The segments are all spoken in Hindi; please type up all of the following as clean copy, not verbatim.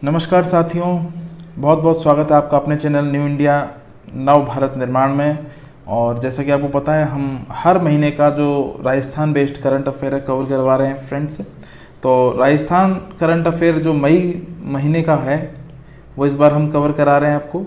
नमस्कार साथियों, बहुत बहुत स्वागत है आपका अपने चैनल न्यू इंडिया नव भारत निर्माण में। और जैसा कि आपको पता है, हम हर महीने का जो राजस्थान बेस्ड करंट अफेयर है कवर करवा रहे हैं फ्रेंड्स। तो राजस्थान करंट अफेयर जो मई महीने का है वो इस बार हम कवर करा रहे हैं आपको।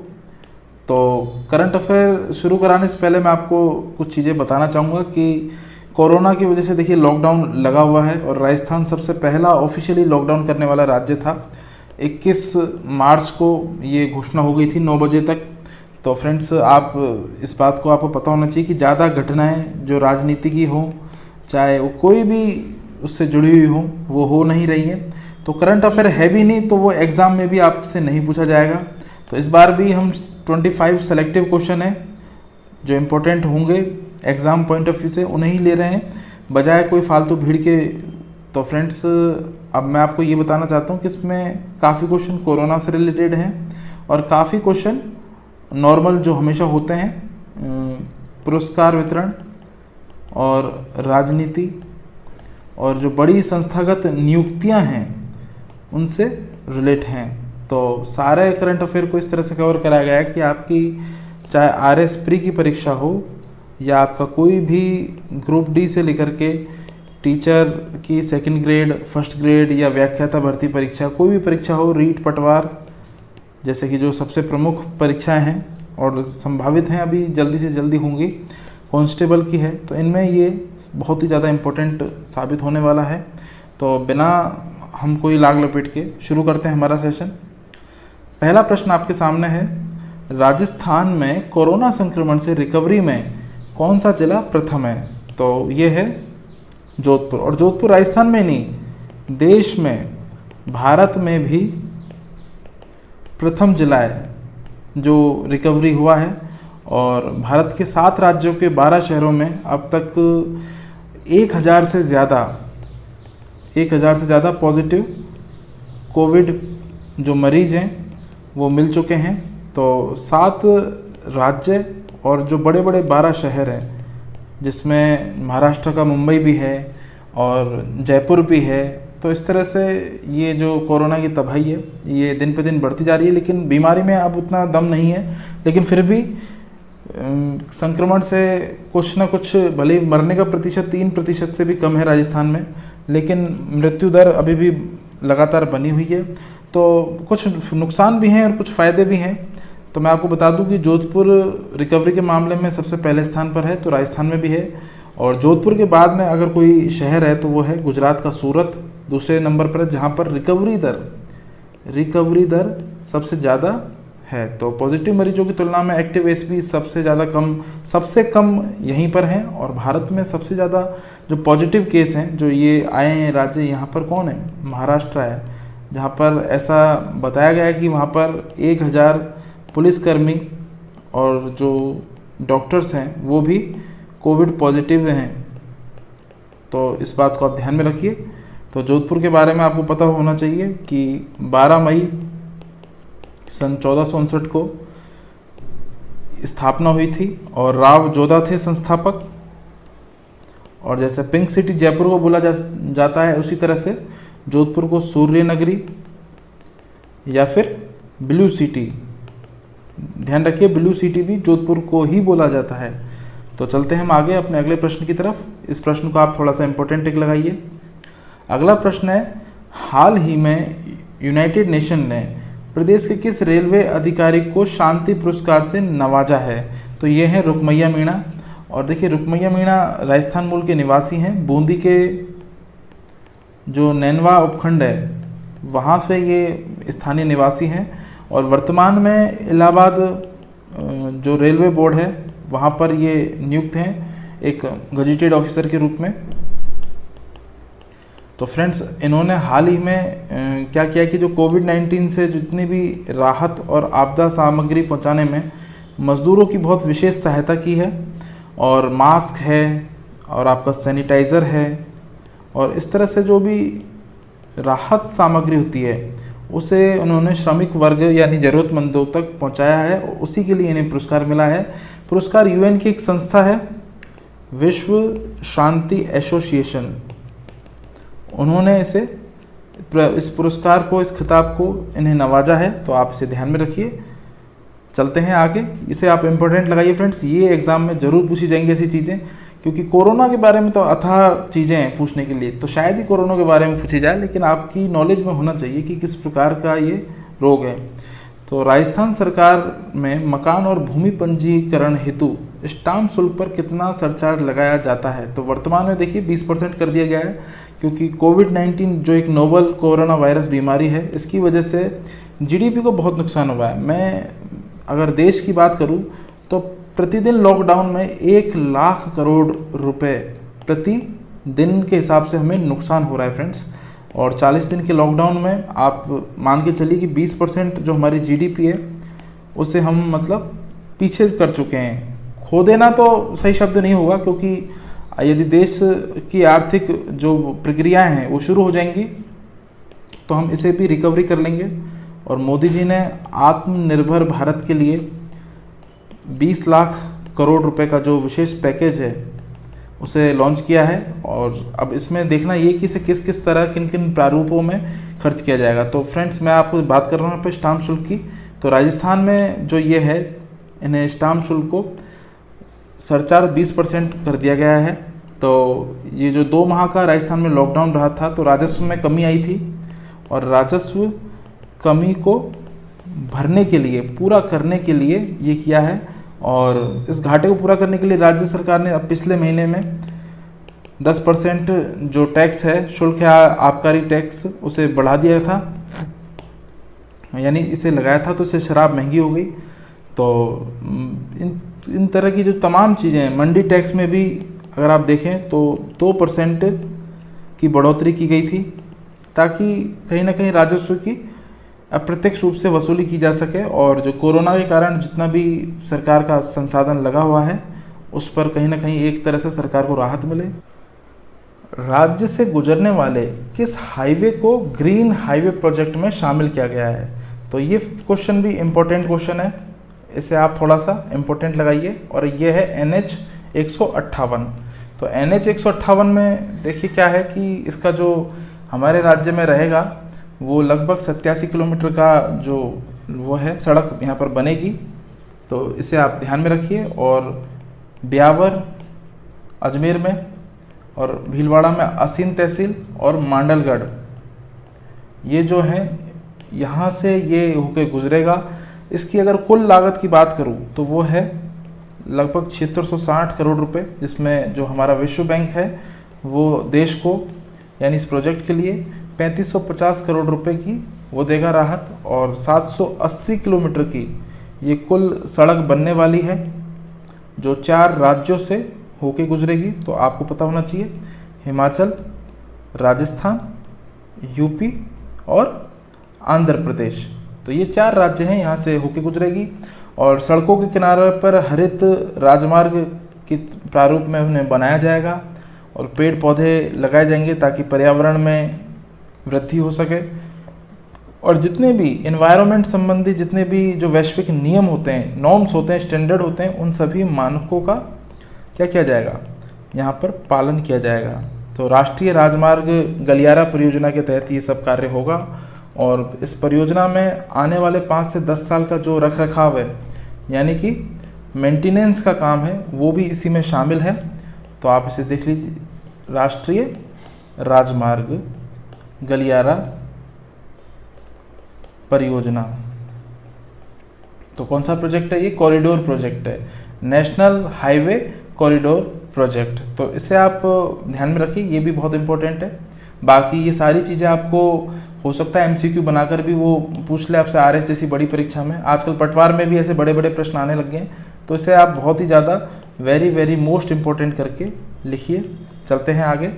तो करंट अफेयर शुरू कराने से पहले मैं आपको कुछ चीज़ें बताना चाहूँगा कि कोरोना की वजह से देखिए लॉकडाउन लगा हुआ है और राजस्थान सबसे पहला ऑफिशियली लॉकडाउन करने वाला राज्य था। 21 मार्च को ये घोषणा हो गई थी 9 बजे तक। तो फ्रेंड्स, आप इस बात को आपको पता होना चाहिए कि ज़्यादा घटनाएं जो राजनीति की हो, चाहे वो कोई भी उससे जुड़ी हुई हो, वो नहीं रही है। तो करंट अफेयर है भी नहीं, तो वो एग्ज़ाम में भी आपसे नहीं पूछा जाएगा। तो इस बार भी हम 25 सेलेक्टिव क्वेश्चन है जो इम्पोर्टेंट होंगे एग्ज़ाम पॉइंट ऑफ व्यू से, उन्हें ही ले रहे हैं बजाय कोई फालतू भीड़ के। तो फ्रेंड्स, अब मैं आपको ये बताना चाहता हूँ कि इसमें काफ़ी क्वेश्चन कोरोना से रिलेटेड हैं और काफ़ी क्वेश्चन नॉर्मल जो हमेशा होते हैं, पुरस्कार वितरण और राजनीति और जो बड़ी संस्थागत नियुक्तियां हैं उनसे रिलेट हैं। तो सारे करंट अफेयर को इस तरह से कवर कराया गया है कि आपकी चाहे RS प्री की परीक्षा हो या आपका कोई भी ग्रुप D से लेकर के टीचर की सेकंड ग्रेड, फर्स्ट ग्रेड या व्याख्याता भर्ती परीक्षा, कोई भी परीक्षा हो, रीट पटवार जैसे कि जो सबसे प्रमुख परीक्षाएं हैं और संभावित हैं अभी जल्दी से जल्दी होंगी, कांस्टेबल की है, तो इनमें ये बहुत ही ज़्यादा इम्पोर्टेंट साबित होने वाला है। तो बिना हम कोई लाग लपेट के शुरू करते हैं हमारा सेशन। पहला प्रश्न आपके सामने है, राजस्थान में कोरोना संक्रमण से रिकवरी में कौन सा जिला प्रथम है? तो ये है जोधपुर। और जोधपुर राजस्थान में नहीं, देश में, भारत में भी प्रथम जिला है जो रिकवरी हुआ है। और भारत के 7 राज्यों के 12 शहरों में अब तक 1000 से ज़्यादा पॉजिटिव कोविड जो मरीज हैं वो मिल चुके हैं। तो 7 राज्य और जो बड़े बड़े 12 शहर हैं, जिसमें महाराष्ट्र का मुंबई भी है और जयपुर भी है। तो इस तरह से ये जो कोरोना की तबाही है ये दिन पे दिन बढ़ती जा रही है, लेकिन बीमारी में अब उतना दम नहीं है। लेकिन फिर भी संक्रमण से कुछ ना कुछ, भले मरने का प्रतिशत 3% से भी कम है राजस्थान में, लेकिन मृत्यु दर अभी भी लगातार बनी हुई है। तो कुछ नुकसान भी हैं और कुछ फ़ायदे भी हैं। तो मैं आपको बता दूं कि जोधपुर रिकवरी के मामले में सबसे पहले स्थान पर है, तो राजस्थान में भी है। और जोधपुर के बाद में अगर कोई शहर है तो वो है गुजरात का सूरत, दूसरे नंबर पर है, जहाँ पर रिकवरी दर सबसे ज़्यादा है। तो पॉजिटिव मरीजों की तुलना में एक्टिव SB सबसे कम यहीं पर हैं। और भारत में सबसे ज़्यादा जो पॉजिटिव केस हैं जो ये आए हैं राज्य, यहाँ पर कौन है? महाराष्ट्र है, जहाँ पर ऐसा बताया गया है कि वहाँ पर 1000 पुलिसकर्मी और जो डॉक्टर्स हैं वो भी कोविड पॉजिटिव हैं। तो इस बात को आप ध्यान में रखिए। तो जोधपुर के बारे में आपको पता होना चाहिए कि 12 मई सन 1459 को स्थापना हुई थी और राव जोधा थे संस्थापक। और जैसे पिंक सिटी जयपुर को बोला जाता है, उसी तरह से जोधपुर को सूर्य नगरी या फिर ब्लू सिटी, ध्यान रखिए ब्लू सिटी भी जोधपुर को ही बोला जाता है। तो चलते हैं हम आगे अपने अगले प्रश्न की तरफ। इस प्रश्न को आप थोड़ा सा इम्पोर्टेंट टिक लगाइए। अगला प्रश्न है, हाल ही में यूनाइटेड नेशन ने प्रदेश के किस रेलवे अधिकारी को शांति पुरस्कार से नवाजा है? तो ये है रुकमैया मीणा। और देखिए रुकमैया मीणा राजस्थान मूल के निवासी हैं, बूंदी के जो नैनवा उपखंड है वहाँ से ये स्थानीय निवासी हैं। और वर्तमान में इलाहाबाद जो रेलवे बोर्ड है वहाँ पर ये नियुक्त हैं एक गजेटेड ऑफिसर के रूप में। तो फ्रेंड्स, इन्होंने हाल ही में क्या किया कि जो कोविड-19 से जितनी भी राहत और आपदा सामग्री पहुँचाने में मज़दूरों की बहुत विशेष सहायता की है। और मास्क है और आपका सैनिटाइज़र है और इस तरह से जो भी राहत सामग्री होती है उसे उन्होंने श्रमिक वर्ग यानी ज़रूरतमंदों तक पहुंचाया है। उसी के लिए इन्हें पुरस्कार मिला है। पुरस्कार UN की एक संस्था है, विश्व शांति एसोसिएशन, उन्होंने इसे इस पुरस्कार को, इस खिताब को इन्हें नवाजा है, तो आप इसे ध्यान में रखिए। चलते हैं आगे, इसे आप इम्पोर्टेंट लगाइए फ्रेंड्स, ये एग्ज़ाम में ज़रूर पूछी जाएंगी ऐसी चीज़ें, क्योंकि कोरोना के बारे में तो अथाह चीज़ें हैं पूछने के लिए, तो शायद ही कोरोना के बारे में पूछी जाए, लेकिन आपकी नॉलेज में होना चाहिए कि किस प्रकार का ये रोग है। तो राजस्थान सरकार में मकान और भूमि पंजीकरण हेतु स्टाम्प शुल्क पर कितना सरचार्ज लगाया जाता है? तो वर्तमान में देखिए 20% कर दिया गया है, क्योंकि कोविड-19 जो एक नोवल कोरोना वायरस बीमारी है, इसकी वजह से जीडीपी को बहुत नुकसान हुआ है। मैं अगर देश की बात करूं तो प्रतिदिन लॉकडाउन में 1 लाख करोड़ रुपए प्रति दिन के हिसाब से हमें नुकसान हो रहा है फ्रेंड्स। और 40 दिन के लॉकडाउन में आप मान के चलिए कि 20% जो हमारी जीडीपी है उसे हम मतलब पीछे कर चुके हैं। खो देना तो सही शब्द नहीं होगा, क्योंकि यदि देश की आर्थिक जो प्रक्रियाएं हैं वो शुरू हो जाएंगी तो हम इसे भी रिकवरी कर लेंगे। और मोदी जी ने आत्मनिर्भर भारत के लिए 20 लाख करोड़ रुपए का जो विशेष पैकेज है उसे लॉन्च किया है, और अब इसमें देखना ये कि इसे किस किस तरह, किन किन प्रारूपों में खर्च किया जाएगा। तो फ्रेंड्स, मैं आपको बात कर रहा हूँ यहाँ पे स्टाम्प शुल्क की। तो राजस्थान में जो ये है, इन्हें स्टाम्प शुल्क को सरचार्ज 20% कर दिया गया है। तो ये जो 2 माह का राजस्थान में लॉकडाउन रहा था, तो राजस्व में कमी आई थी, और राजस्व कमी को भरने के लिए, पूरा करने के लिए ये किया है। और इस घाटे को पूरा करने के लिए राज्य सरकार ने अब पिछले महीने में 10% जो टैक्स है, शुल्क है आबकारी टैक्स, उसे बढ़ा दिया था, यानी इसे लगाया था, तो इससे शराब महंगी हो गई। तो इन तरह की जो तमाम चीज़ें हैं, मंडी टैक्स में भी अगर आप देखें तो 2% की बढ़ोतरी की गई थी, ताकि कहीं ना कहीं राजस्व की अप्रत्यक्ष रूप से वसूली की जा सके, और जो कोरोना के कारण जितना भी सरकार का संसाधन लगा हुआ है उस पर कहीं ना कहीं एक तरह से सरकार को राहत मिले। राज्य से गुजरने वाले किस हाईवे को ग्रीन हाईवे प्रोजेक्ट में शामिल किया गया है? तो ये क्वेश्चन भी इम्पोर्टेंट क्वेश्चन है, इसे आप थोड़ा सा इम्पोर्टेंट लगाइए। और ये है NH 158। तो NH 158 में देखिए क्या है कि इसका जो हमारे राज्य में रहेगा वो लगभग 87 किलोमीटर का जो वो है सड़क यहाँ पर बनेगी, तो इसे आप ध्यान में रखिए। और ब्यावर अजमेर में, और भीलवाड़ा में असीन तहसील, और मांडलगढ़, ये जो है यहाँ से ये होके गुजरेगा। इसकी अगर कुल लागत की बात करूँ तो वो है लगभग 7660 करोड़ रुपए, जिसमें जो हमारा विश्व बैंक है वो देश को, यानी इस प्रोजेक्ट के लिए 3550 करोड़ रुपए की वो देगा राहत। और 780 किलोमीटर की ये कुल सड़क बनने वाली है, जो 4 राज्यों से होके गुजरेगी। तो आपको पता होना चाहिए, हिमाचल, राजस्थान, यूपी और आंध्र प्रदेश, तो ये 4 राज्य हैं, यहाँ से होके गुजरेगी। और सड़कों के किनारे पर हरित राजमार्ग के प्रारूप में उन्हें बनाया जाएगा, और पेड़ पौधे लगाए जाएंगे ताकि पर्यावरण में वृद्धि हो सके। और जितने भी एनवायरनमेंट संबंधी जितने भी जो वैश्विक नियम होते हैं, नॉर्म्स होते हैं, स्टैंडर्ड होते हैं, उन सभी मानकों का क्या किया जाएगा, यहाँ पर पालन किया जाएगा। तो राष्ट्रीय राजमार्ग गलियारा परियोजना के तहत ये सब कार्य होगा, और इस परियोजना में आने वाले 5 से 10 साल का जो रख रखाव है, यानी कि मेंटेनेंस का काम है, वो भी इसी में शामिल है। तो आप इसे देख लीजिए, राष्ट्रीय राजमार्ग गलियारा परियोजना। तो कौन सा प्रोजेक्ट है ये? कॉरिडोर प्रोजेक्ट है, नेशनल हाईवे कॉरिडोर प्रोजेक्ट। तो इसे आप ध्यान में रखिए, ये भी बहुत इंपॉर्टेंट है। बाकी ये सारी चीज़ें आपको हो सकता है MCQ बनाकर भी वो पूछ ले आपसे RS जैसी बड़ी परीक्षा में। आजकल पटवार में भी ऐसे बड़े बड़े प्रश्न आने लग गए हैं, तो इसे आप बहुत ही ज़्यादा वेरी मोस्ट इम्पोर्टेंट करके लिखिए। चलते हैं आगे।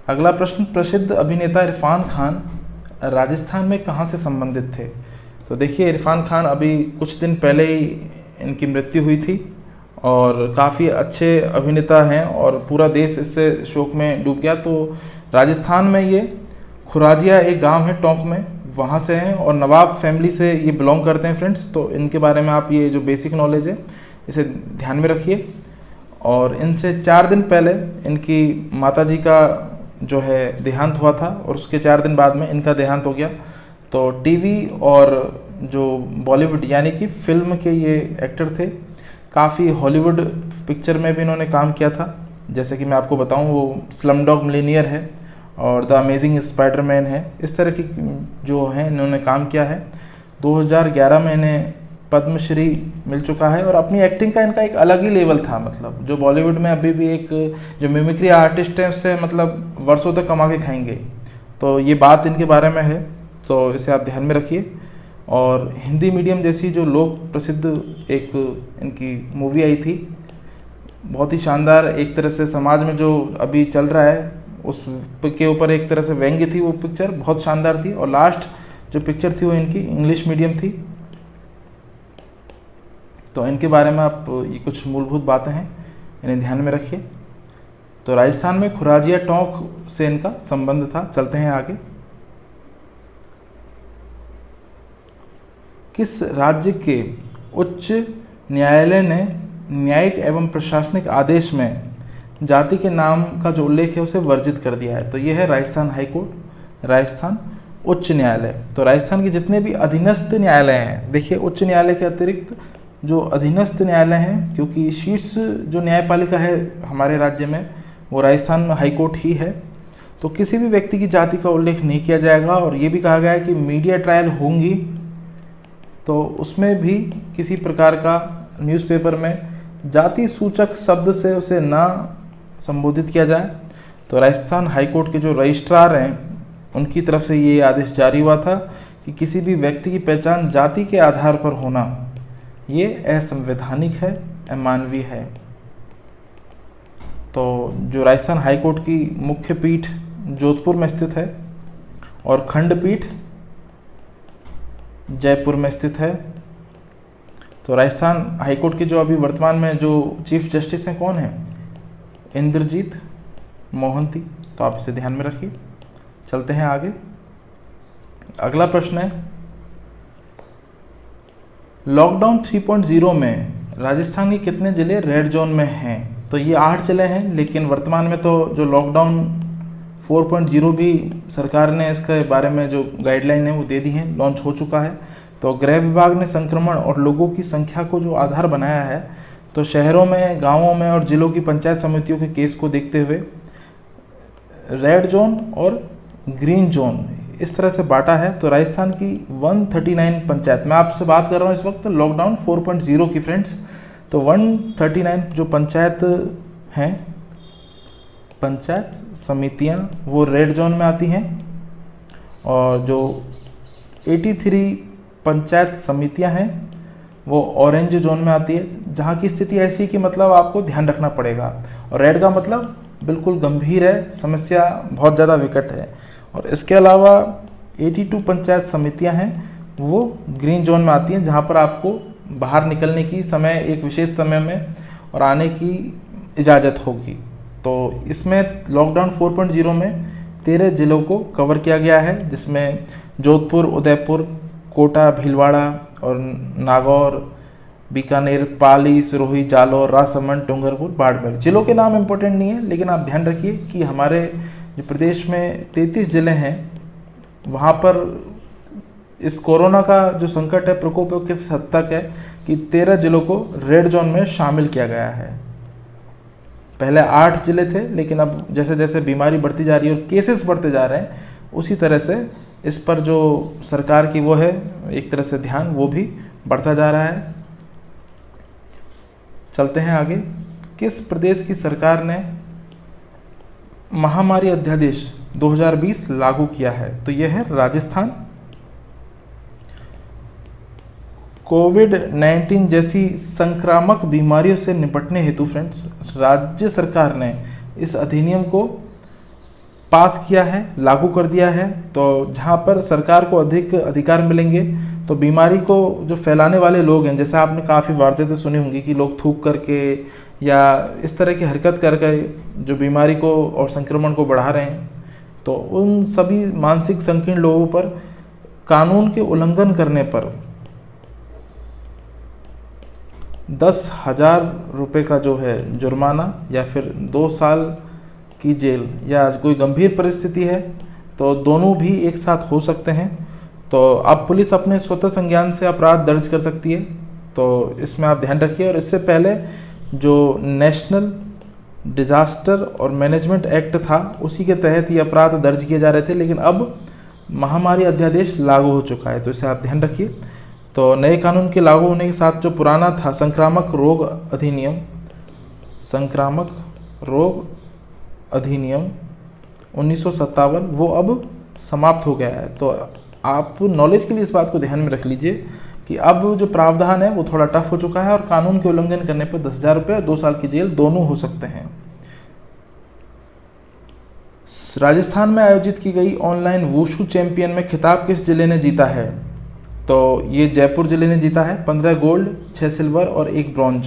अगला प्रश्न, प्रसिद्ध अभिनेता इरफान खान राजस्थान में कहाँ से संबंधित थे? तो देखिए, इरफान खान अभी कुछ दिन पहले ही इनकी मृत्यु हुई थी, और काफ़ी अच्छे अभिनेता हैं, और पूरा देश इससे शोक में डूब गया। तो राजस्थान में ये खुराजिया एक गांव है टोंक में, वहाँ से हैं, और नवाब फैमिली से ये बिलोंग करते हैं फ्रेंड्स। तो इनके बारे में आप ये जो बेसिक नॉलेज है इसे ध्यान में रखिए। और इनसे 4 दिन पहले इनकी माताजी का जो है देहांत हुआ था और उसके 4 दिन बाद में इनका देहांत हो गया। तो टीवी और जो बॉलीवुड यानी कि फिल्म के ये एक्टर थे, काफ़ी हॉलीवुड पिक्चर में भी इन्होंने काम किया था। जैसे कि मैं आपको बताऊं, वो स्लम डॉग मिलियनेयर है और द अमेजिंग स्पाइडरमैन है। इस तरह की जो हैं इन्होंने काम किया है। 2011 में इन्हें पद्मश्री मिल चुका है और अपनी एक्टिंग का इनका एक अलग ही लेवल था। मतलब जो बॉलीवुड में अभी भी एक जो मिमिक्री आर्टिस्ट हैं उससे मतलब वर्षों तक कमा के खाएंगे। तो ये बात इनके बारे में है, तो इसे आप ध्यान में रखिए। और हिंदी मीडियम जैसी जो लोक प्रसिद्ध एक इनकी मूवी आई थी, बहुत ही शानदार, एक तरह से समाज में जो अभी चल रहा है उस के ऊपर एक तरह से व्यंग्य थी। वो पिक्चर बहुत शानदार थी। और लास्ट जो पिक्चर थी वो इनकी इंग्लिश मीडियम थी। तो इनके बारे में आप ये कुछ मूलभूत बातें हैं, इन्हें ध्यान में रखिए। तो राजस्थान में खुराजिया टोंक से इनका संबंध था। चलते हैं आगे। किस राज्य के उच्च न्यायालय ने न्यायिक एवं प्रशासनिक आदेश में जाति के नाम का जो उल्लेख है उसे वर्जित कर दिया है? तो ये है राजस्थान हाई कोर्ट, राजस्थान उच्च न्यायालय। तो राजस्थान के जितने भी अधीनस्थ न्यायालय हैं, देखिए उच्च न्यायालय के अतिरिक्त जो अधीनस्थ न्यायालय हैं, क्योंकि शीर्ष जो न्यायपालिका है हमारे राज्य में वो राजस्थान हाई कोर्ट ही है, तो किसी भी व्यक्ति की जाति का उल्लेख नहीं किया जाएगा। और ये भी कहा गया है कि मीडिया ट्रायल होंगी तो उसमें भी किसी प्रकार का न्यूज़पेपर में जाति सूचक शब्द से उसे ना संबोधित किया जाए। तो राजस्थान हाई कोर्ट के जो रजिस्ट्रार हैं उनकी तरफ से ये आदेश जारी हुआ था कि किसी भी व्यक्ति की पहचान जाति के आधार पर होना ये असंवैधानिक है, अमानवीय है। तो जो राजस्थान हाई कोर्ट की मुख्य पीठ जोधपुर में स्थित है और खंडपीठ जयपुर में स्थित है। तो राजस्थान हाई कोर्ट के जो अभी वर्तमान में जो चीफ जस्टिस हैं कौन हैं? इंद्रजीत मोहंती। तो आप इसे ध्यान में रखिए। चलते हैं आगे। अगला प्रश्न है, लॉकडाउन 3.0 में राजस्थान के कितने जिले रेड जोन में हैं? तो ये 8 जिले हैं, लेकिन वर्तमान में तो जो लॉकडाउन 4.0 भी सरकार ने इसके बारे में जो गाइडलाइन है वो दे दी है, लॉन्च हो चुका है। तो गृह विभाग ने संक्रमण और लोगों की संख्या को जो आधार बनाया है, तो शहरों में, गांवों में और जिलों की पंचायत समितियों के केस को देखते हुए रेड जोन और ग्रीन जोन इस तरह से बांटा है। तो राजस्थान की 139 पंचायत, मैं आपसे बात कर रहा हूँ इस वक्त लॉकडाउन 4.0 की फ्रेंड्स, तो 139 जो पंचायत हैं, पंचायत समितियां वो रेड जोन में आती हैं और जो 83 पंचायत समितियां हैं वो ऑरेंज जोन में आती है, जहां की स्थिति ऐसी कि मतलब आपको ध्यान रखना पड़ेगा। और रेड का मतलब बिल्कुल गंभीर है, समस्या बहुत ज़्यादा विकट है। और इसके अलावा 82 पंचायत समितियां हैं वो ग्रीन जोन में आती हैं, जहां पर आपको बाहर निकलने की समय एक विशेष समय में और आने की इजाज़त होगी। तो इसमें लॉकडाउन 4.0 में 13 जिलों को कवर किया गया है, जिसमें जोधपुर, उदयपुर, कोटा, भीलवाड़ा और नागौर, बीकानेर, पाली, सिरोही, जालौर, राजसमंद, डूंगरपुर, बाड़मेर। जिलों के नाम इंपॉर्टेंट नहीं है, लेकिन आप ध्यान रखिए कि हमारे जो प्रदेश में 33 जिले हैं वहाँ पर इस कोरोना का जो संकट है, प्रकोप किस हद तक है कि 13 जिलों को रेड जोन में शामिल किया गया है। पहले 8 जिले थे, लेकिन अब जैसे जैसे बीमारी बढ़ती जा रही है और केसेस बढ़ते जा रहे हैं, उसी तरह से इस पर जो सरकार की वो है एक तरह से ध्यान, वो भी बढ़ता जा रहा है। चलते हैं आगे। किस प्रदेश की सरकार ने महामारी अध्यादेश 2020 लागू किया है? तो यह है राजस्थान। कोविड-19 जैसी संक्रामक बीमारियों से निपटने हेतु फ्रेंड्स राज्य सरकार ने इस अधिनियम को पास किया है, लागू कर दिया है। तो जहाँ पर सरकार को अधिक अधिकार मिलेंगे तो बीमारी को जो फैलाने वाले लोग हैं, जैसे आपने काफ़ी वारदातें सुनी होंगी कि लोग थूक करके या इस तरह की हरकत करके जो बीमारी को और संक्रमण को बढ़ा रहे हैं, तो उन सभी मानसिक संकीर्ण लोगों पर कानून के उल्लंघन करने पर 10,000 रुपये का जो है जुर्माना या फिर 2 साल की जेल या कोई गंभीर परिस्थिति है तो दोनों भी एक साथ हो सकते हैं। तो अब पुलिस अपने स्वतः संज्ञान से अपराध दर्ज कर सकती है, तो इसमें आप ध्यान रखिए। और इससे पहले जो नेशनल डिजास्टर और मैनेजमेंट एक्ट था उसी के तहत ये अपराध दर्ज किए जा रहे थे, लेकिन अब महामारी अध्यादेश लागू हो चुका है, तो इसे आप ध्यान रखिए। तो नए कानून के लागू होने के साथ जो पुराना था संक्रामक रोग अधिनियम 1957 वो अब समाप्त हो गया है। तो आप नॉलेज के लिए इस बात को ध्यान में रख लीजिए कि अब जो प्रावधान है वो थोड़ा टफ हो चुका है और कानून के उल्लंघन करने पर 10,000 रुपये और 2 साल की जेल दोनों हो सकते हैं। राजस्थान में आयोजित की गई ऑनलाइन वुशु चैंपियन में खिताब किस जिले ने जीता है? तो ये जयपुर जिले ने जीता है। 15 गोल्ड, 6 सिल्वर और 1 ब्रॉन्ज।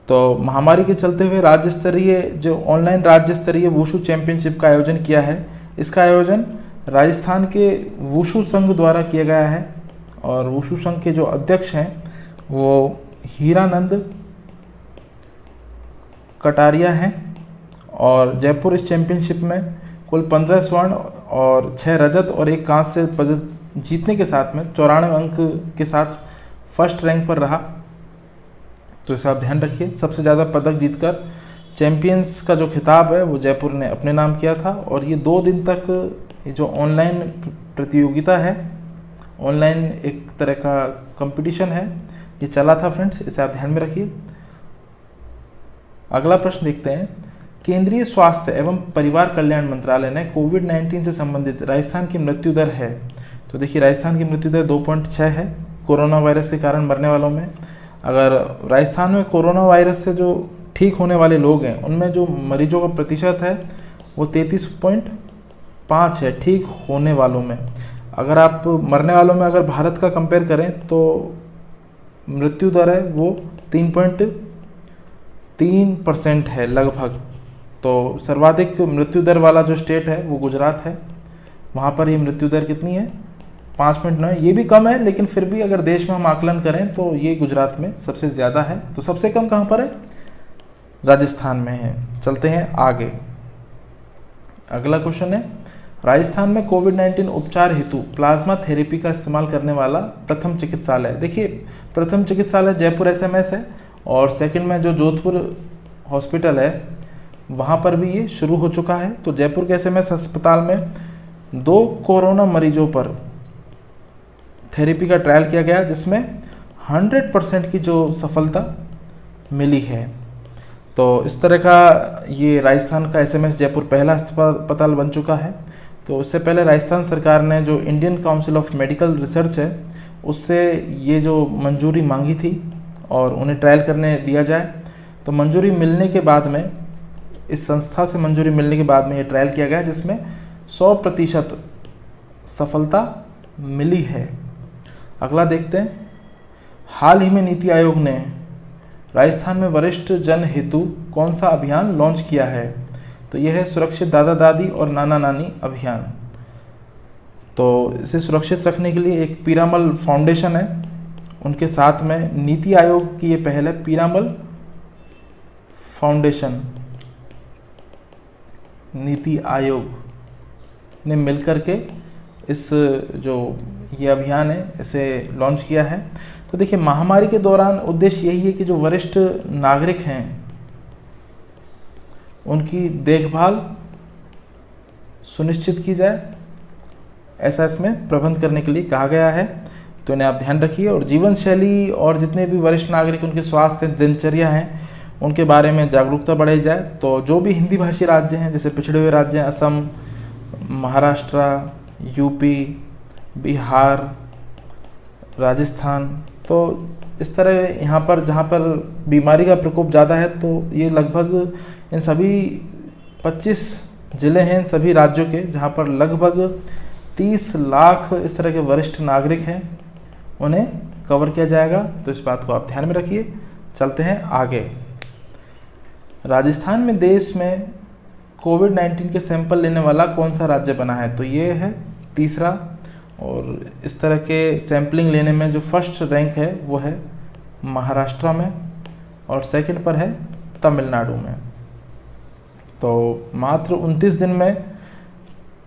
तो महामारी के चलते हुए राज्य स्तरीय जो ऑनलाइन राज्य स्तरीय वुशु चैंपियनशिप का आयोजन किया है, इसका आयोजन राजस्थान के वुशु संघ द्वारा किया गया है और वुशु संघ के जो अध्यक्ष हैं वो हीरानंद कटारिया हैं। और जयपुर इस चैंपियनशिप में कुल 15 स्वर्ण और 6 रजत और 1 कांस्य पदक जीतने के साथ में 94 अंक के साथ फर्स्ट रैंक पर रहा। तो इसे आप ध्यान रखिए। सबसे ज़्यादा पदक जीतकर चैंपियंस का जो खिताब है वो जयपुर ने अपने नाम किया था। और ये 2 दिन तक ये जो ऑनलाइन प्रतियोगिता है, ऑनलाइन एक तरह का कंपटीशन है, ये चला था फ्रेंड्स, इसे आप ध्यान में रखिए। अगला प्रश्न देखते हैं। केंद्रीय स्वास्थ्य एवं परिवार कल्याण मंत्रालय ने कोविड-19 से संबंधित राजस्थान की मृत्यु दर है, तो देखिए राजस्थान की मृत्यु दर 2.6 है कोरोना वायरस के कारण मरने वालों में। अगर राजस्थान में कोरोना वायरस से जो ठीक होने वाले लोग हैं उनमें जो मरीजों का प्रतिशत है वो 33.5 है ठीक होने वालों में। अगर आप मरने वालों में अगर भारत का कंपेयर करें तो मृत्यु दर है वो 3.3% है लगभग। तो सर्वाधिक मृत्यु दर वाला जो स्टेट है वो गुजरात है, वहाँ पर ये मृत्यु दर कितनी है 5.9। ये भी कम है, लेकिन फिर भी अगर देश में हम आकलन करें तो ये गुजरात में सबसे ज़्यादा है। तो सबसे कम कहाँ पर है? राजस्थान में है। चलते हैं आगे। अगला क्वेश्चन है, राजस्थान में कोविड-19 उपचार हेतु प्लाज्मा थेरेपी का इस्तेमाल करने वाला प्रथम चिकित्सालय। देखिए प्रथम चिकित्सालय जयपुर एसएमएस है और सेकंड में जो जोधपुर हॉस्पिटल है वहाँ पर भी ये शुरू हो चुका है। तो जयपुर के एसएमएस अस्पताल में 2 कोरोना मरीजों पर थेरेपी का ट्रायल किया गया जिसमें 100% की जो सफलता मिली है। तो इस तरह का ये राजस्थान का एसएमएस जयपुर पहला अस्पताल बन चुका है। तो इससे पहले राजस्थान सरकार ने जो Indian council of medical research है उससे ये जो मंजूरी मांगी थी और उन्हें ट्रायल करने दिया जाए। तो मंजूरी मिलने के बाद में, इस संस्था से मंजूरी मिलने के बाद में ये ट्रायल किया गया जिसमें 100% सफलता मिली है। अगला देखते हैं। हाल ही में नीति आयोग ने राजस्थान में वरिष्ठ जन हेतु कौन सा अभियान लॉन्च किया है? तो यह है सुरक्षित दादा दादी और नाना नानी अभियान। तो इसे सुरक्षित रखने के लिए एक पीरामल फाउंडेशन है, उनके साथ में नीति आयोग की ये पहल है। पीरामल फाउंडेशन, नीति आयोग ने मिलकर के इस जो ये अभियान है इसे लॉन्च किया है। तो देखिए महामारी के दौरान उद्देश्य यही है कि जो वरिष्ठ नागरिक हैं उनकी देखभाल सुनिश्चित की जाए, ऐसा इसमें प्रबंध करने के लिए कहा गया है। तो इन्हें आप ध्यान रखिए। और जीवन शैली और जितने भी वरिष्ठ नागरिक उनके स्वास्थ्य दिनचर्या हैं उनके बारे में जागरूकता बढ़ाई जाए। तो जो भी हिंदी भाषी राज्य हैं जैसे पिछड़े हुए राज्य हैं असम, महाराष्ट्र, यूपी, बिहार, राजस्थान, तो इस तरह यहाँ पर जहाँ पर बीमारी का प्रकोप ज़्यादा है तो ये लगभग इन सभी 25 ज़िले हैं इन सभी राज्यों के जहाँ पर लगभग 30 लाख इस तरह के वरिष्ठ नागरिक हैं, उन्हें कवर किया जाएगा। तो इस बात को आप ध्यान में रखिए। चलते हैं आगे। राजस्थान में देश में कोविड-19 के सैंपल लेने वाला कौन सा राज्य बना है? तो ये है तीसरा। और इस तरह के सैंपलिंग लेने में जो फर्स्ट रैंक है वो है महाराष्ट्र में और सेकंड पर है तमिलनाडु में। तो मात्र 29 दिन में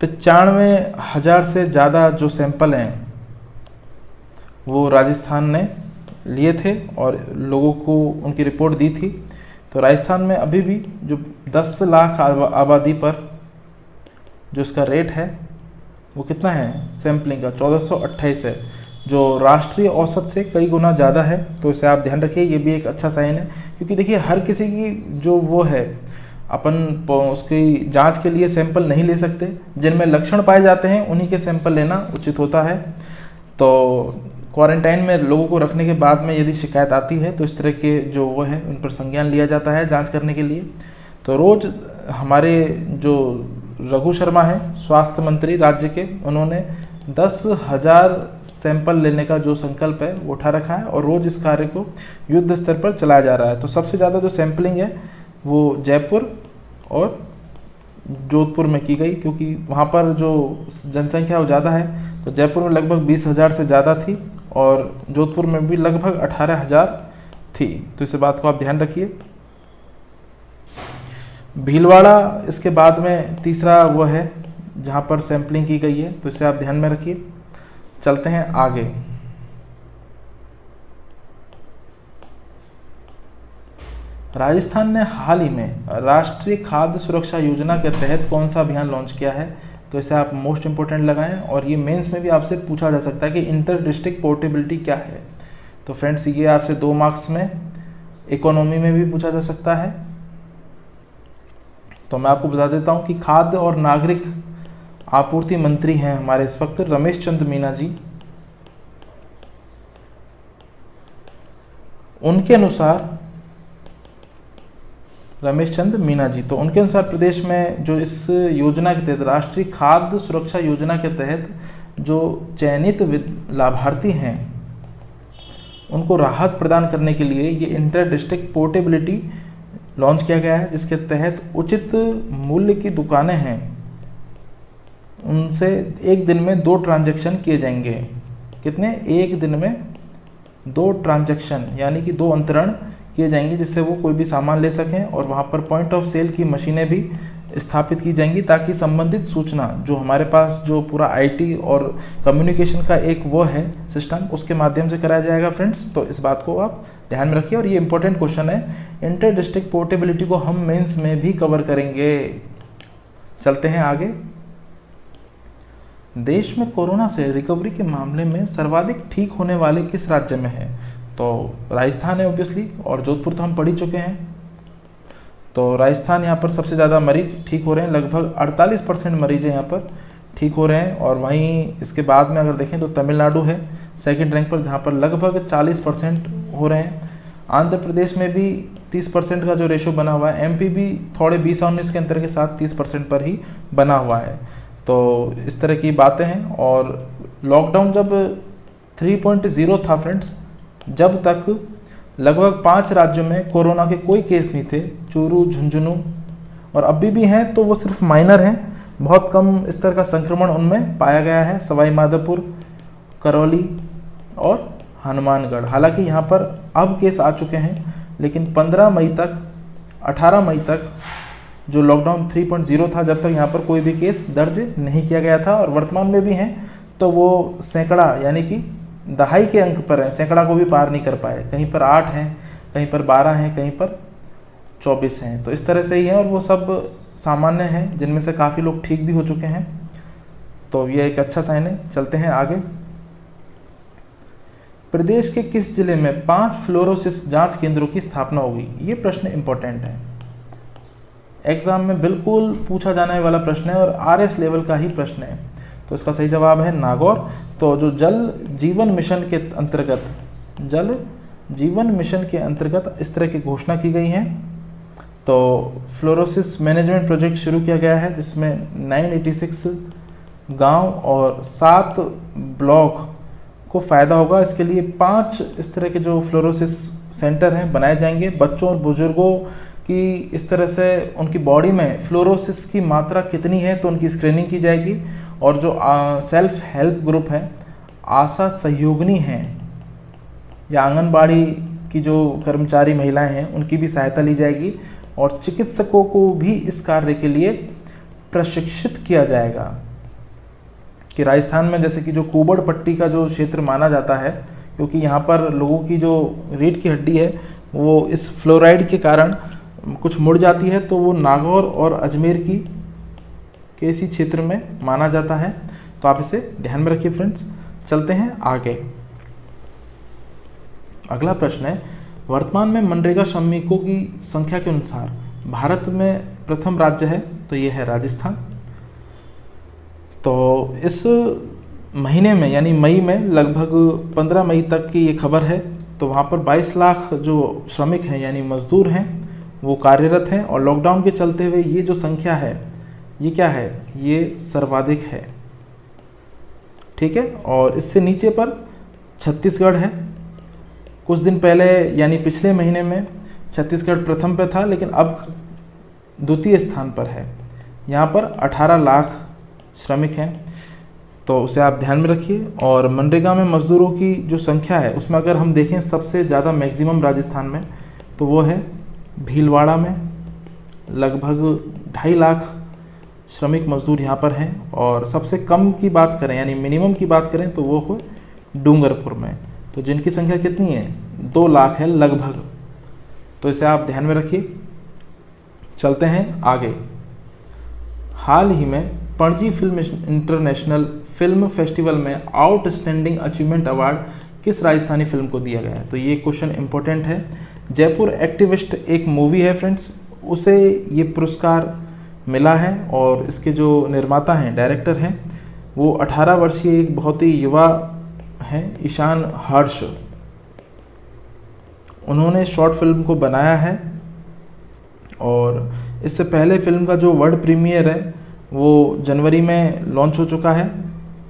95,000 से ज़्यादा जो सैंपल हैं वो राजस्थान ने लिए थे और लोगों को उनकी रिपोर्ट दी थी। तो राजस्थान में अभी भी जो 10 लाख आबादी पर जो इसका रेट है वो कितना है सैम्पलिंग का, 1428 है, जो राष्ट्रीय औसत से कई गुना ज़्यादा है। तो इसे आप ध्यान रखिए, ये भी एक अच्छा साइन है, क्योंकि देखिए हर किसी की जो वो है अपन उसकी जांच के लिए सैंपल नहीं ले सकते, जिनमें लक्षण पाए जाते हैं उन्हीं के सैंपल लेना उचित होता है। तो क्वारंटाइन में लोगों को रखने के बाद में यदि शिकायत आती है तो इस तरह के जो वो है उन पर संज्ञान लिया जाता है जांच करने के लिए। तो रोज़ हमारे जो रघु शर्मा हैं स्वास्थ्य मंत्री राज्य के, उन्होंने 10,000 सैंपल लेने का जो संकल्प है वो उठा रखा है और रोज़ इस कार्य को युद्ध स्तर पर चलाया जा रहा है। तो सबसे ज़्यादा जो सैंपलिंग है वो जयपुर और जोधपुर में की गई, क्योंकि वहाँ पर जो जनसंख्या वो ज़्यादा है। तो जयपुर में लगभग 20,000 से ज़्यादा थी और जोधपुर में भी लगभग 18,000 थी। तो इस बात को आप ध्यान रखिए। भीलवाड़ा इसके बाद में तीसरा वो है जहाँ पर सैंपलिंग की गई है, तो इसे आप ध्यान में रखिए। चलते हैं आगे। राजस्थान ने हाल ही में राष्ट्रीय खाद्य सुरक्षा योजना के तहत कौन सा अभियान लॉन्च किया है, तो इसे आप मोस्ट इंपोर्टेंट लगाएं। और ये मेंस में भी आपसे पूछा जा सकता है कि इंटर डिस्ट्रिक्ट पोर्टेबिलिटी क्या है। तो फ्रेंड्स ये आपसे 2 मार्क्स में, इकोनॉमी में भी पूछा जा सकता है। तो मैं आपको बता देता हूं कि खाद्य और नागरिक आपूर्ति मंत्री हैं हमारे इस वक्त रमेश चंद्र मीना जी। उनके अनुसार रमेश चंद्र मीना जी, तो उनके अनुसार प्रदेश में जो इस योजना के तहत राष्ट्रीय खाद्य सुरक्षा योजना के तहत जो चयनित लाभार्थी हैं उनको राहत प्रदान करने के लिए ये इंटर डिस्ट्रिक्ट पोर्टेबिलिटी लॉन्च किया गया है, जिसके तहत उचित मूल्य की दुकानें हैं उनसे एक दिन में 2 ट्रांजैक्शन किए जाएंगे। कितने? एक दिन में 2 ट्रांजैक्शन यानी कि 2 अंतरण किए जाएंगे, जिससे वो कोई भी सामान ले सकें। और वहाँ पर पॉइंट ऑफ सेल की मशीनें भी स्थापित की जाएंगी ताकि संबंधित सूचना जो हमारे पास जो पूरा आईटी और कम्युनिकेशन का एक वो है सिस्टम, उसके माध्यम से कराया जाएगा फ्रेंड्स। तो इस बात को आप ध्यान में रखिए और ये इंपॉर्टेंट क्वेश्चन है। इंटर डिस्ट्रिक्ट पोर्टेबिलिटी को हम मेंस में भी कवर करेंगे। चलते हैं आगे। देश में कोरोना से रिकवरी के मामले में सर्वाधिक ठीक होने वाले किस राज्य में है, तो राजस्थान है ऑब्वियसली, और जोधपुर तो हम पढ़ ही चुके हैं। तो राजस्थान यहाँ पर सबसे ज़्यादा मरीज ठीक हो रहे हैं, लगभग 48% मरीज यहाँ पर ठीक हो रहे हैं। और वहीं इसके बाद में अगर देखें तो तमिलनाडु है सेकंड रैंक पर, जहाँ पर लगभग 40% हो रहे हैं। आंध्र प्रदेश में भी 30% का जो रेशो बना हुआ है। एमपी भी थोड़े 20-19 के अंतर के साथ 30% पर ही बना हुआ है। तो इस तरह की बातें हैं। और लॉकडाउन जब 3.0 था फ्रेंड्स, जब तक लगभग 5 राज्यों में कोरोना के कोई केस नहीं थे, चूरू, झुंझुनू, और अभी भी हैं तो वो सिर्फ माइनर हैं, बहुत कम स्तर का संक्रमण उनमें पाया गया है। सवाई माधोपुर, करौली और हनुमानगढ़। हालांकि यहाँ पर अब केस आ चुके हैं, लेकिन 18 मई तक जो लॉकडाउन 3.0 था, जब तक यहाँ पर कोई भी केस दर्ज नहीं किया गया था। और वर्तमान में भी हैं तो वो सैकड़ा यानी कि दहाई के अंक पर हैं, सैकड़ा को भी पार नहीं कर पाए। कहीं पर 8 हैं, कहीं पर 12 हैं, कहीं पर 24 हैं। तो इस तरह से ही है और वो सब सामान्य हैं, जिनमें से काफ़ी लोग ठीक भी हो चुके हैं। तो ये एक अच्छा साइन है। चलते हैं आगे। प्रदेश के किस जिले में 5 फ्लोरोसिस जांच केंद्रों की स्थापना होगी? ये प्रश्न इंपॉर्टेंट है, एग्जाम में बिल्कुल पूछा जाने वाला प्रश्न है और आरएस लेवल का ही प्रश्न है। तो इसका सही जवाब है नागौर। तो जो जल जीवन मिशन के अंतर्गत इस तरह की घोषणा की गई है। तो फ्लोरोसिस मैनेजमेंट प्रोजेक्ट शुरू किया गया है, जिसमें 986 गांव और 7 ब्लॉक को फ़ायदा होगा। इसके लिए 5 इस तरह के जो फ्लोरोसिस सेंटर हैं बनाए जाएंगे। बच्चों और बुजुर्गों की इस तरह से उनकी बॉडी में फ्लोरोसिस की मात्रा कितनी है तो उनकी स्क्रीनिंग की जाएगी। और जो सेल्फ हेल्प ग्रुप हैं, आशा सहयोगिनी हैं या आंगनबाड़ी की जो कर्मचारी महिलाएं हैं, उनकी भी सहायता ली जाएगी। और चिकित्सकों को भी इस कार्य के लिए प्रशिक्षित किया जाएगा। कि राजस्थान में जैसे कि जो कुबड़ पट्टी का जो क्षेत्र माना जाता है, क्योंकि यहाँ पर लोगों की जो रीढ़ की हड्डी है वो इस फ्लोराइड के कारण कुछ मुड़ जाती है, तो वो नागौर और अजमेर के इसी क्षेत्र में माना जाता है। तो आप इसे ध्यान में रखिए फ्रेंड्स। चलते हैं आगे। अगला प्रश्न है, वर्तमान में मनरेगा श्रमिकों की संख्या के अनुसार भारत में प्रथम राज्य है, तो ये है राजस्थान। तो इस महीने में यानी मई में लगभग 15 मई तक की ये खबर है, तो वहाँ पर 22 लाख जो श्रमिक हैं यानी मजदूर हैं वो कार्यरत हैं, और लॉकडाउन के चलते हुए ये जो संख्या है ये क्या है, ये सर्वाधिक है। ठीक है, और इससे नीचे पर छत्तीसगढ़ है। कुछ दिन पहले यानी पिछले महीने में छत्तीसगढ़ प्रथम पे था, लेकिन अब द्वितीय स्थान पर है। यहाँ पर 18 लाख श्रमिक हैं, तो उसे आप ध्यान में रखिए। और मनरेगा में मजदूरों की जो संख्या है उसमें अगर हम देखें सबसे ज़्यादा मैक्सिमम राजस्थान में, तो वो है भीलवाड़ा में, लगभग 2.5 लाख श्रमिक मजदूर यहाँ पर हैं। और सबसे कम की बात करें यानी मिनिमम की बात करें तो वो हो डूंगरपुर में, तो जिनकी संख्या कितनी है, 2 लाख है लगभग। तो इसे आप ध्यान में रखिए। चलते हैं आगे। हाल ही में Panaji film international film festival में आउटस्टैंडिंग अचीवमेंट अवार्ड किस राजस्थानी फिल्म को दिया गया है? तो ये क्वेश्चन इंपॉर्टेंट है। जयपुर एक्टिविस्ट एक मूवी है फ्रेंड्स, उसे ये पुरस्कार मिला है, और इसके जो निर्माता हैं, डायरेक्टर हैं, वो 18 वर्षीय एक बहुत ही युवा हैं, ईशान हर्ष। उन्होंने शॉर्ट फिल्म को बनाया है, और इससे पहले फिल्म का जो वर्ल्ड प्रीमियर है वो जनवरी में लॉन्च हो चुका है।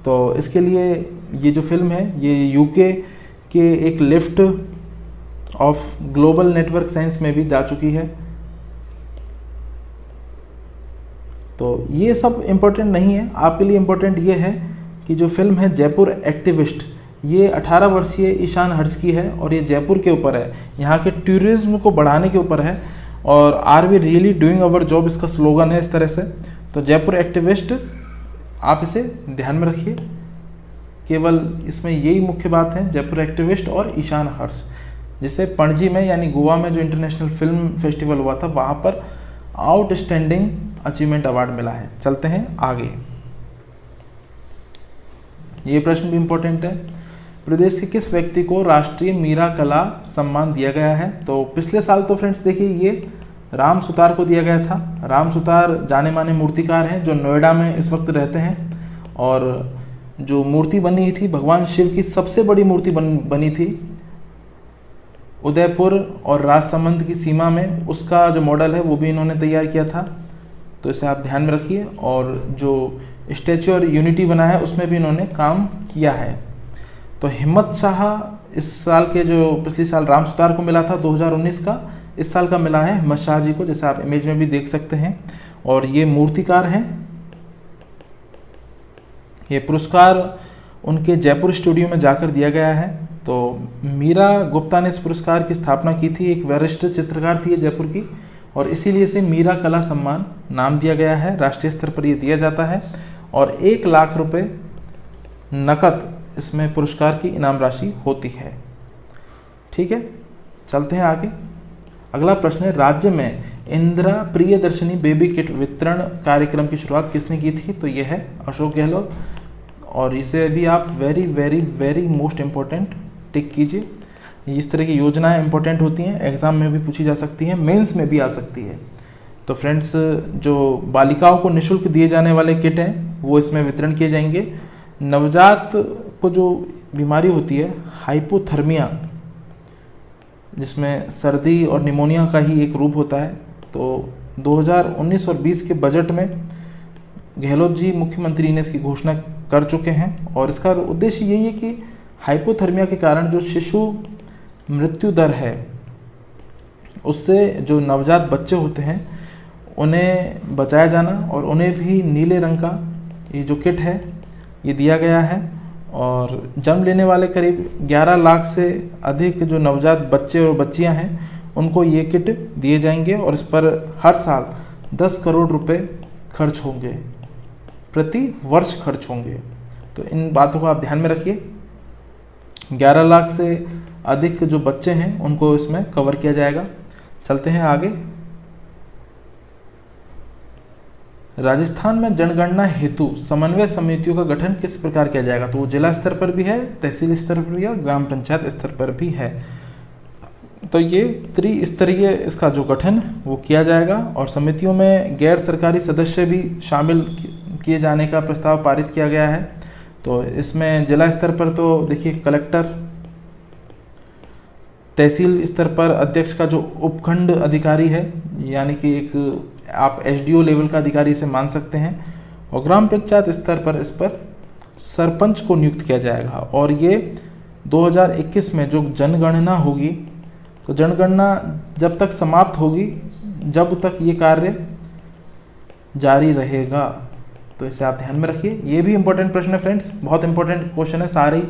तो इसके लिए ये जो फिल्म है ये यूके के एक lift off global network science में भी जा चुकी है। तो ये सब इम्पोर्टेंट नहीं है, आपके लिए इम्पोर्टेंट ये है कि जो फिल्म है जयपुर एक्टिविस्ट, ये 18 वर्षीय ईशान हर्ष की है, और ये जयपुर के ऊपर है, यहाँ के टूरिज्म को बढ़ाने के ऊपर है। और are we really doing our job इसका स्लोगन है इस तरह से। तो जयपुर एक्टिविस्ट, आप इसे ध्यान में रखिए। केवल इसमें यही मुख्य बात है, जयपुर एक्टिविस्ट और ईशान हर्ष, जिसे पणजी में यानी गोवा में जो इंटरनेशनल फिल्म फेस्टिवल हुआ था वहाँ पर आउटस्टैंडिंग अचीवमेंट अवार्ड मिला है। चलते हैं आगे। ये प्रश्न भी इम्पोर्टेंट है। प्रदेश के किस व्यक्ति को राष्ट्रीय मीरा कला सम्मान दिया गया है? तो पिछले साल तो फ्रेंड्स देखिए ये राम सुतार को दिया गया था। राम सुतार जाने माने मूर्तिकार हैं जो नोएडा में इस वक्त रहते हैं, और जो मूर्ति बनी थी भगवान शिव की सबसे बड़ी मूर्ति बनी थी उदयपुर और राजसमंद की सीमा में, उसका जो मॉडल है वो भी इन्होंने तैयार किया था। तो इसे आप ध्यान में रखिए। और जो स्टैच्यू और यूनिटी बना है उसमें भी इन्होंने काम किया है। तो हिम्मत शाह इस साल के, जो पिछले साल राम सुतार को मिला था 2019 का, इस साल का मिला है हिम्मत शाह जी को, जैसे आप इमेज में भी देख सकते हैं। और ये मूर्तिकार हैं। ये पुरस्कार उनके जयपुर स्टूडियो में जाकर दिया गया है। तो मीरा गुप्ता ने इस पुरस्कार की स्थापना की थी, एक वरिष्ठ चित्रकार थी ये जयपुर की, और इसीलिए इसे मीरा कला सम्मान नाम दिया गया है। राष्ट्रीय स्तर पर ये दिया जाता है, और 1 लाख रुपए नकद इसमें पुरस्कार की इनाम राशि होती है। ठीक है, चलते हैं आगे। अगला प्रश्न है, राज्य में इंदिरा प्रियदर्शनी बेबी किट वितरण कार्यक्रम की शुरुआत किसने की थी? तो यह है अशोक गहलोत। और इसे भी आप very very very most important tick कीजिए। इस तरह की योजनाएं इंपॉर्टेंट होती हैं, एग्जाम में भी पूछी जा सकती हैं, मेंस में भी आ सकती है। तो फ्रेंड्स, जो बालिकाओं को निःशुल्क दिए जाने वाले किट हैं वो इसमें वितरण किए जाएंगे। नवजात को जो बीमारी होती है हाइपोथर्मिया, जिसमें सर्दी और निमोनिया का ही एक रूप होता है, तो 2019 और 20 के बजट में गहलोत जी मुख्यमंत्री ने इसकी घोषणा कर चुके हैं। और इसका उद्देश्य यही है कि हाइपोथर्मिया के कारण जो शिशु मृत्यु दर है, उससे जो नवजात बच्चे होते हैं उन्हें बचाया जाना, और उन्हें भी नीले रंग का ये जो किट है ये दिया गया है। और जन्म लेने वाले करीब 11 लाख से अधिक जो नवजात बच्चे और बच्चियां हैं उनको ये किट दिए जाएंगे और इस पर हर साल 10 करोड़ रुपए खर्च होंगे, प्रति वर्ष खर्च होंगे। तो इन बातों को आप ध्यान में रखिए। 11 लाख से अधिक जो बच्चे हैं उनको इसमें कवर किया जाएगा। चलते हैं आगे। राजस्थान में जनगणना हेतु समन्वय समितियों का गठन किस प्रकार किया जाएगा? तो वो जिला स्तर पर भी है, तहसील स्तर पर भी है और ग्राम पंचायत स्तर पर भी है। तो ये त्रिस्तरीय इसका जो गठन वो किया जाएगा और समितियों में गैर सरकारी सदस्य भी शामिल किए जाने का प्रस्ताव पारित किया गया है। तो इसमें जिला स्तर पर तो देखिए कलेक्टर, तहसील स्तर पर अध्यक्ष का जो उपखंड अधिकारी है, यानी कि एक आप एसडीओ लेवल का अधिकारी इसे मान सकते हैं, और ग्राम पंचायत स्तर पर इस पर सरपंच को नियुक्त किया जाएगा। और ये 2021 में जो जनगणना होगी, तो जनगणना जब तक समाप्त होगी जब तक ये कार्य जारी रहेगा। तो इसे आप ध्यान में रखिए। ये भी इंपॉर्टेंट प्रश्न है फ्रेंड्स, बहुत इंपॉर्टेंट क्वेश्चन है सारे।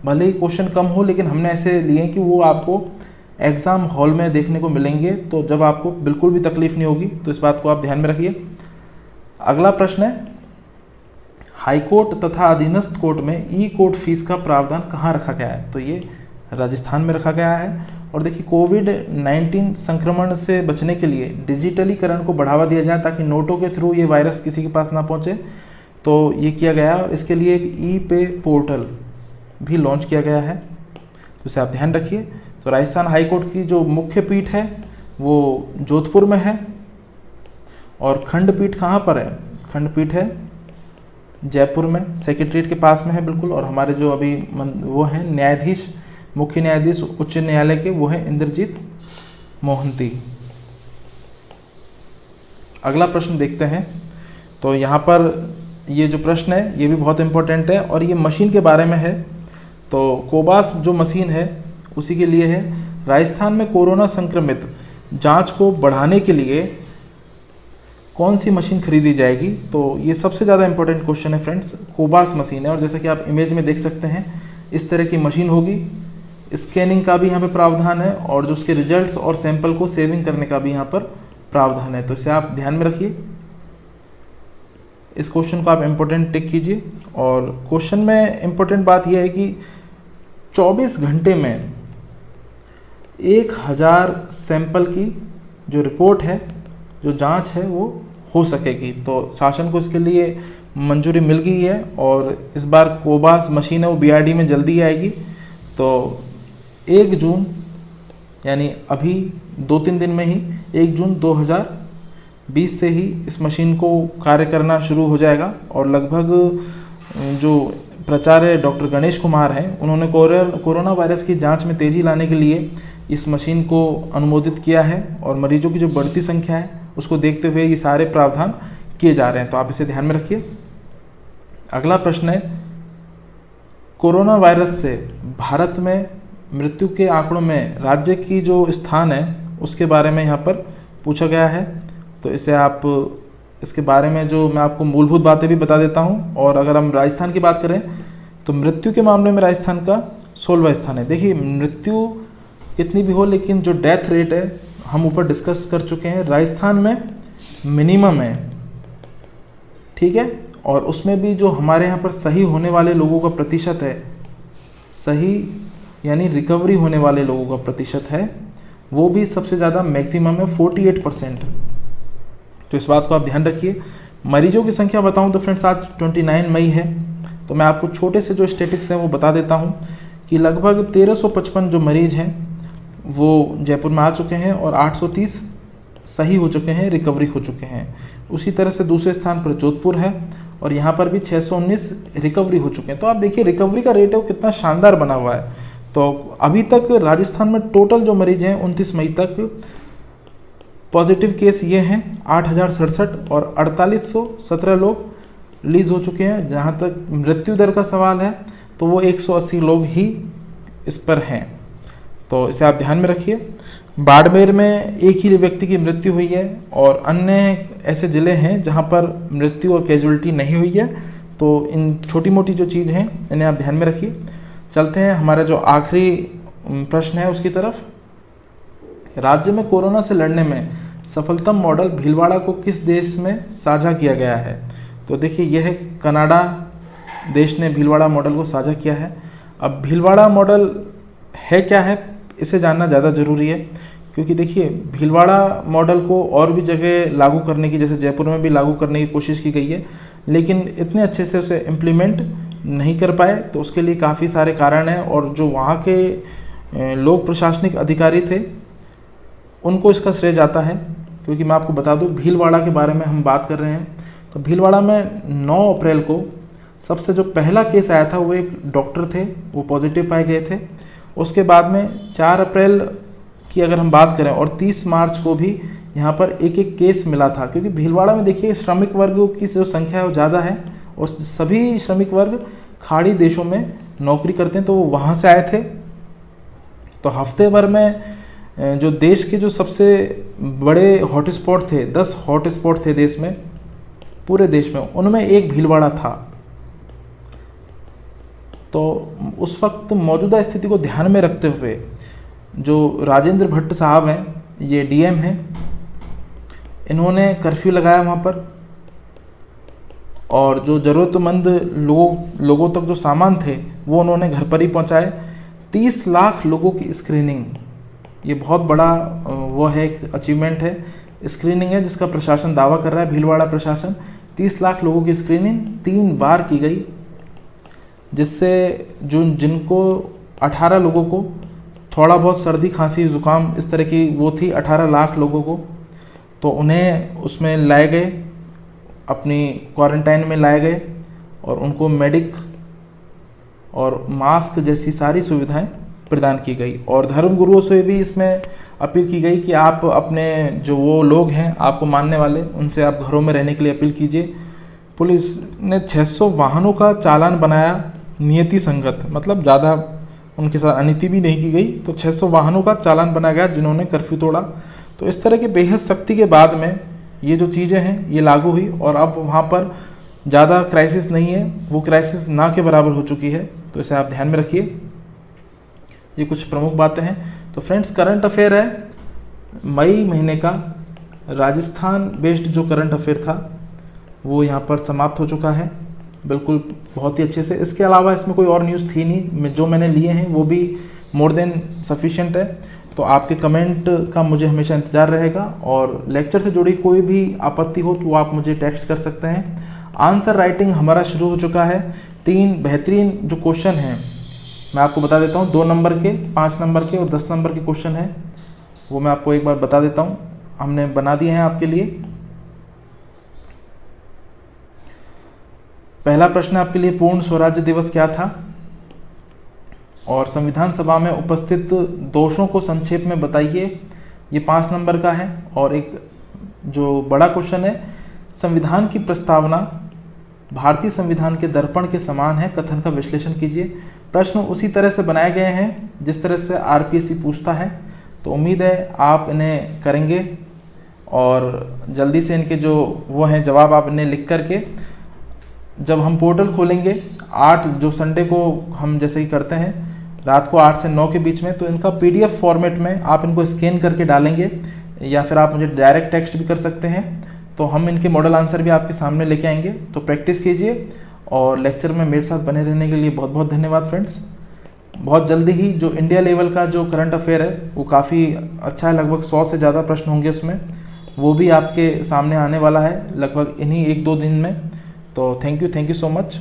भले ही क्वेश्चन कम हो लेकिन हमने ऐसे लिए कि वो आपको एग्ज़ाम हॉल में देखने को मिलेंगे, तो जब आपको बिल्कुल भी तकलीफ नहीं होगी। तो इस बात को आप ध्यान में रखिए। अगला प्रश्न है, हाईकोर्ट तथा अधीनस्थ कोर्ट में ई कोर्ट फीस का प्रावधान कहाँ रखा गया है? तो ये राजस्थान में रखा गया है। और देखिए कोविड-19 संक्रमण से बचने के लिए डिजिटलीकरण को बढ़ावा दिया जाए ताकि नोटों के थ्रू ये वायरस किसी के पास ना पहुँचे, तो ये किया गया और इसके लिए एक ई पे पोर्टल भी लॉन्च किया गया है। तो इसे आप ध्यान रखिए। तो राजस्थान हाईकोर्ट की जो मुख्य पीठ है वो जोधपुर में है और खंडपीठ कहाँ पर है? खंडपीठ है जयपुर में, सेक्रेटरीट के पास में है बिल्कुल। और हमारे जो अभी वो हैं न्यायाधीश, मुख्य न्यायाधीश उच्च न्यायालय के, वो हैं इंद्रजीत मोहंती। अगला प्रश्न देखते हैं। तो यहाँ पर ये जो प्रश्न है ये भी बहुत इंपॉर्टेंट है और ये मशीन के बारे में है। तो कोबास जो मशीन है उसी के लिए है। राजस्थान में कोरोना संक्रमित जांच को बढ़ाने के लिए कौन सी मशीन खरीदी जाएगी? तो ये सबसे ज़्यादा इंपॉर्टेंट क्वेश्चन है फ्रेंड्स। कोबास मशीन है और जैसा कि आप इमेज में देख सकते हैं इस तरह की मशीन होगी। स्कैनिंग का भी यहाँ पे प्रावधान है और जो उसके रिजल्ट्स और सैंपल को सेविंग करने का भी यहाँ पर प्रावधान है। तो इसे आप ध्यान में रखिए। इस क्वेश्चन को आप इम्पोर्टेंट टिक कीजिए। और क्वेश्चन में इम्पोर्टेंट बात यह है कि 24 घंटे में 1000 सैंपल की जो रिपोर्ट है, जो जांच है, वो हो सकेगी। तो शासन को इसके लिए मंजूरी मिल गई है और इस बार कोबास मशीन है वो बीआरडी में जल्दी आएगी। तो 1 जून यानी अभी 2-3 दिन में ही 1 जून 2020 से ही इस मशीन को कार्य करना शुरू हो जाएगा। और लगभग जो प्राचार्य डॉक्टर गणेश कुमार हैं उन्होंने कोरोना वायरस की जांच में तेज़ी लाने के लिए इस मशीन को अनुमोदित किया है और मरीजों की जो बढ़ती संख्या है उसको देखते हुए ये सारे प्रावधान किए जा रहे हैं। तो आप इसे ध्यान में रखिए। अगला प्रश्न है, कोरोना वायरस से भारत में मृत्यु के आंकड़ों में राज्य की जो स्थान है उसके बारे में यहाँ पर पूछा गया है। तो इसे आप इसके बारे में जो मैं आपको मूलभूत बातें भी बता देता हूँ। और अगर हम राजस्थान की बात करें तो मृत्यु के मामले में राजस्थान का 16वां स्थान है। देखिए मृत्यु कितनी भी हो लेकिन जो डेथ रेट है हम ऊपर डिस्कस कर चुके हैं, राजस्थान में मिनिमम है, ठीक है। और उसमें भी जो हमारे यहाँ पर सही होने वाले लोगों का प्रतिशत है, सही यानी रिकवरी होने वाले लोगों का प्रतिशत है, वो भी सबसे ज़्यादा मैक्सिमम है 48%। तो इस बात को आप ध्यान रखिए। मरीजों की संख्या बताऊं तो फ्रेंड्स आज 29 मई है। तो मैं आपको छोटे से जो स्टेटिक्स हैं वो बता देता हूं कि लगभग 1355 जो मरीज हैं वो जयपुर में आ चुके हैं और 830 सही हो चुके हैं, रिकवरी हो चुके हैं। उसी तरह से दूसरे स्थान पर जोधपुर है और यहाँ पर भी 619 रिकवरी हो चुके हैं। तो आप देखिए रिकवरी का रेट है वो कितना शानदार बना हुआ है। तो अभी तक राजस्थान में टोटल जो मरीज हैं 29 मई तक पॉजिटिव केस ये हैं 8067 और 4817 लोग रिलीज हो चुके हैं। जहाँ तक मृत्यु दर का सवाल है तो वो 180 लोग ही इस पर हैं। तो इसे आप ध्यान में रखिए। बाड़मेर में एक ही व्यक्ति की मृत्यु हुई है और अन्य ऐसे ज़िले हैं जहाँ पर मृत्यु और कैजुअलिटी नहीं हुई है। तो इन छोटी मोटी जो चीज़ हैं इन्हें आप ध्यान में रखिए। चलते हैं हमारा जो आखिरी प्रश्न है उसकी तरफ। राज्य में कोरोना से लड़ने में सफलतम मॉडल भीलवाड़ा को किस देश में साझा किया गया है? तो देखिए यह है कनाडा देश ने भीलवाड़ा मॉडल को साझा किया है। अब भीलवाड़ा मॉडल है क्या है, इसे जानना ज़्यादा ज़रूरी है, क्योंकि देखिए भीलवाड़ा मॉडल को और भी जगह लागू करने की, जैसे जयपुर में भी लागू करने की कोशिश की गई है, लेकिन इतने अच्छे से उसे इम्प्लीमेंट नहीं कर पाए। तो उसके लिए काफ़ी सारे कारण हैं, और जो वहाँ के लोक प्रशासनिक अधिकारी थे उनको इसका श्रेय जाता है। क्योंकि मैं आपको बता दूं, भीलवाड़ा के बारे में हम बात कर रहे हैं, तो भीलवाड़ा में 9 अप्रैल को सबसे जो पहला केस आया था वो एक डॉक्टर थे, वो पॉजिटिव पाए गए थे। उसके बाद में 4 अप्रैल की अगर हम बात करें और 30 मार्च को भी यहाँ पर एक एक केस मिला था। क्योंकि भीलवाड़ा में देखिए श्रमिक वर्ग की जो संख्या है वो ज़्यादा है, और सभी श्रमिक वर्ग खाड़ी देशों में नौकरी करते हैं, तो वो वहाँ से आए थे। तो हफ्ते भर में जो देश के जो सबसे बड़े हॉटस्पॉट थे, 10 हॉटस्पॉट थे देश में, पूरे देश में, उनमें एक भीलवाड़ा था। तो उस वक्त मौजूदा स्थिति को ध्यान में रखते हुए जो राजेंद्र भट्ट साहब हैं, ये डीएम हैं, इन्होंने कर्फ्यू लगाया वहाँ पर, और जो ज़रूरतमंद लोगों तक जो सामान थे वो उन्होंने घर पर ही पहुँचाए। 30 लाख लोगों की स्क्रीनिंग, ये बहुत बड़ा वो है, एक अचीवमेंट है, स्क्रीनिंग है जिसका प्रशासन दावा कर रहा है, भीलवाड़ा प्रशासन। 30 लाख लोगों की स्क्रीनिंग 3 बार की गई, जिससे जिनको 18 लोगों को थोड़ा बहुत सर्दी खांसी ज़ुकाम इस तरह की वो थी, 18 लाख लोगों को, तो उन्हें उसमें लाए गए, अपनी क्वारंटाइन में लाए गए, और उनको मेडिक और मास्क जैसी सारी सुविधाएं प्रदान की गई। और धर्म गुरुओं से भी इसमें अपील की गई कि आप अपने जो वो लोग हैं आपको मानने वाले, उनसे आप घरों में रहने के लिए अपील कीजिए। पुलिस ने 600 वाहनों का चालान बनाया, नियति संगत, मतलब ज़्यादा उनके साथ अनिति भी नहीं की गई। तो 600 वाहनों का चालान बनाया गया जिन्होंने कर्फ्यू तोड़ा। तो इस तरह के बेहद सख्ती के बाद में ये जो चीज़ें हैं ये लागू हुई, और अब वहाँ पर ज़्यादा क्राइसिस नहीं है, वो क्राइसिस ना के बराबर हो चुकी है। तो इसे आप ध्यान में रखिए। ये कुछ प्रमुख बातें हैं। तो फ्रेंड्स, करंट अफेयर है मई महीने का, राजस्थान बेस्ड जो करंट अफेयर था वो यहाँ पर समाप्त हो चुका है, बिल्कुल बहुत ही अच्छे से। इसके अलावा इसमें कोई और न्यूज़ थी नहीं, जो मैंने लिए हैं वो भी मोर देन सफिशिएंट है। तो आपके कमेंट का मुझे हमेशा इंतज़ार रहेगा, और लेक्चर से जुड़ी कोई भी आपत्ति हो तो आप मुझे टेक्स्ट कर सकते हैं। आंसर राइटिंग हमारा शुरू हो चुका है। 3 बेहतरीन जो क्वेश्चन हैं मैं आपको बता देता हूँ, 2 नंबर के, 5 नंबर के और 10 नंबर के क्वेश्चन हैं, वो मैं आपको एक बार बता देता हूँ, हमने बना दिए हैं आपके लिए। पहला प्रश्न आपके लिए, पूर्ण स्वराज्य दिवस क्या था? और संविधान सभा में उपस्थित दोषों को संक्षेप में बताइए, ये 5 नंबर का है। और एक जो बड़ा क्वेश्चन है, संविधान की प्रस्तावना भारतीय संविधान के दर्पण के समान है, कथन का विश्लेषण कीजिए। प्रश्न उसी तरह से बनाए गए हैं जिस तरह से आरपीएससी पूछता है, तो उम्मीद है आप इन्हें करेंगे, और जल्दी से इनके जो वो हैं जवाब आप इन्हें लिख करके, जब हम पोर्टल खोलेंगे 8 जो संडे को हम जैसे ही करते हैं रात को 8 से 9 के बीच में, तो इनका पीडीएफ फॉर्मेट में आप इनको स्कैन करके डालेंगे, या फिर आप मुझे डायरेक्ट टेक्स्ट भी कर सकते हैं। तो हम इनके मॉडल आंसर भी आपके सामने लेके आएंगे। तो प्रैक्टिस कीजिए, और लेक्चर में मेरे साथ बने रहने के लिए बहुत बहुत धन्यवाद फ्रेंड्स। बहुत जल्दी ही जो इंडिया लेवल का जो करंट अफेयर है वो काफ़ी अच्छा है, लगभग 100 से ज़्यादा प्रश्न होंगे उसमें, वो भी आपके सामने आने वाला है लगभग इन्हीं 1-2 दिन में। तो थैंक यू सो मच।